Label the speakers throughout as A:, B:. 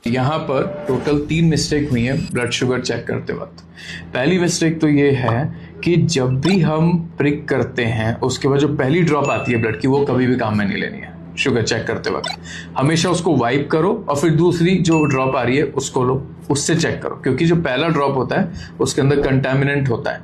A: यहाँ पर total 3 mistake हुई है ब्लड शुगर चेक करते वक्त। पहली मिस्टेक तो ये है कि जब भी हम प्रिक करते हैं उसके बाद जो पहली ड्रॉप आती है ब्लड की वो कभी भी काम में नहीं लेनी है। शुगर चेक करते वक्त हमेशा उसको वाइप करो और फिर दूसरी जो ड्रॉप आ रही है उसको लो, उससे चेक करो, क्योंकि जो पहला ड्रॉप होता है उसके अंदर कंटामिनेंट होता है,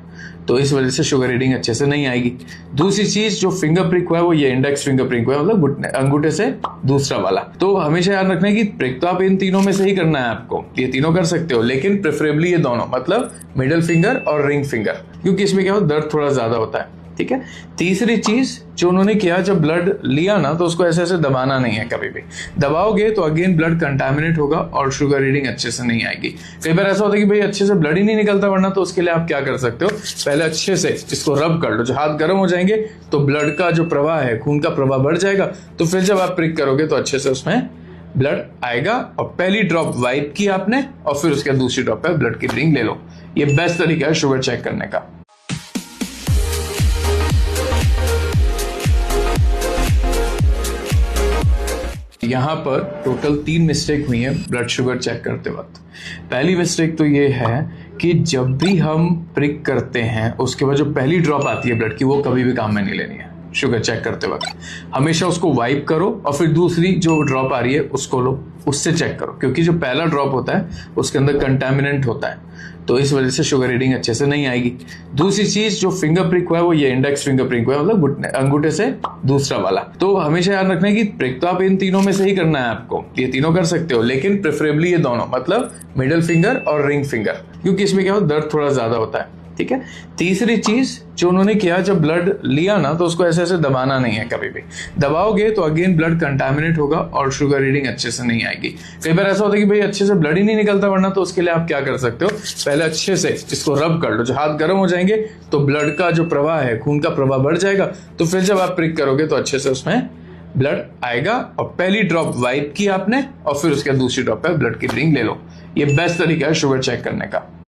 A: तो इस वजह से शुगर रीडिंग अच्छे से नहीं आएगी। दूसरी चीज जो फिंगर प्रिक हुआ है वो ये इंडेक्स फिंगर प्रिक हुआ है, मतलब अंगूठे से दूसरा वाला। तो हमेशा याद रखना है कि प्रिक तो आप इन तीनों में से ही करना है आपको, ये तीनों कर सकते हो, लेकिन प्रेफरेबली ये दोनों, मतलब मिडिल फिंगर और रिंग फिंगर, क्योंकि इसमें क्या होता है, दर्द थोड़ा ज्यादा होता है। ठीक है। तीसरी चीज जो उन्होंने किया, जब ब्लड लिया ना तो उसको ऐसे ऐसे दबाना नहीं है, कभी भी दबाओगे तो अगेन ब्लड कंटामिनेट होगा और शुगर रीडिंग अच्छे से नहीं आएगी। कई बार ऐसा होता है कि भाई अच्छे से ब्लड ही नहीं निकलता, वरना तो उसके लिए आप क्या कर सकते हो, पहले अच्छे से इसको रब कर लो, जो हाथ गर्म हो जाएंगे तो ब्लड का जो प्रवाह है, खून का प्रवाह बढ़ जाएगा, तो फिर जब आप प्रिक करोगे तो अच्छे से उसमें ब्लड आएगा। और पहली ड्रॉप वाइप की आपने और फिर उसके दूसरी ड्रॉप पे ब्लड की रीडिंग ले लो। ये बेस्ट तरीका है शुगर चेक करने का। यहाँ पर टोटल 3 मिस्टेक हुई है ब्लड शुगर चेक करते वक्त। पहली मिस्टेक तो ये है कि जब भी हम प्रिक करते हैं उसके बाद जो पहली ड्रॉप आती है ब्लड की वो कभी भी काम में नहीं लेनी है। शुगर चेक करते वक्त हमेशा उसको वाइप करो और फिर दूसरी जो ड्रॉप आ रही है उसको लो, उससे चेक करो, क्योंकि जो पहला ड्रॉप होता है उसके अंदर कंटामिनेंट होता है, तो इस वजह से शुगर रीडिंग अच्छे से नहीं आएगी। दूसरी चीज जो फिंगर प्रिक हुआ है वो ये इंडेक्स फिंगर प्रिक हुआ है, मतलब अंगूठे से दूसरा वाला। तो हमेशा याद रखना है कि प्रिक तो आप इन तीनों में से ही करना है आपको, ये तीनों कर सकते हो, लेकिन प्रेफरेबली ये दोनों, मतलब मिडिल फिंगर और रिंग फिंगर, क्योंकि इसमें क्या होता है, दर्द थोड़ा ज्यादा होता है। ठीक है। तीसरी चीज जो उन्होंने किया, जब ब्लड लिया ना तो उसको ऐसे ऐसे दबाना नहीं है, कभी भी दबाओगे तो अगेन ब्लड कंटामिनेट होगा और शुगर रीडिंग अच्छे से नहीं आएगी। कई बार ऐसा होता है कि भाई अच्छे से ब्लड ही नहीं निकलता, वरना तो उसके लिए आप क्या कर सकते हो, पहले अच्छे से इसको रब कर लो, जो हाथ गर्म हो जाएंगे तो ब्लड का जो प्रवाह है, खून का प्रवाह बढ़ जाएगा, तो फिर जब आप प्रिक करोगे तो अच्छे से उसमें ब्लड आएगा। और पहली ड्रॉप वाइप की आपने और फिर उसके दूसरी ड्रॉप पे ब्लड की रीडिंग ले लो। ये बेस्ट तरीका है शुगर चेक करने का।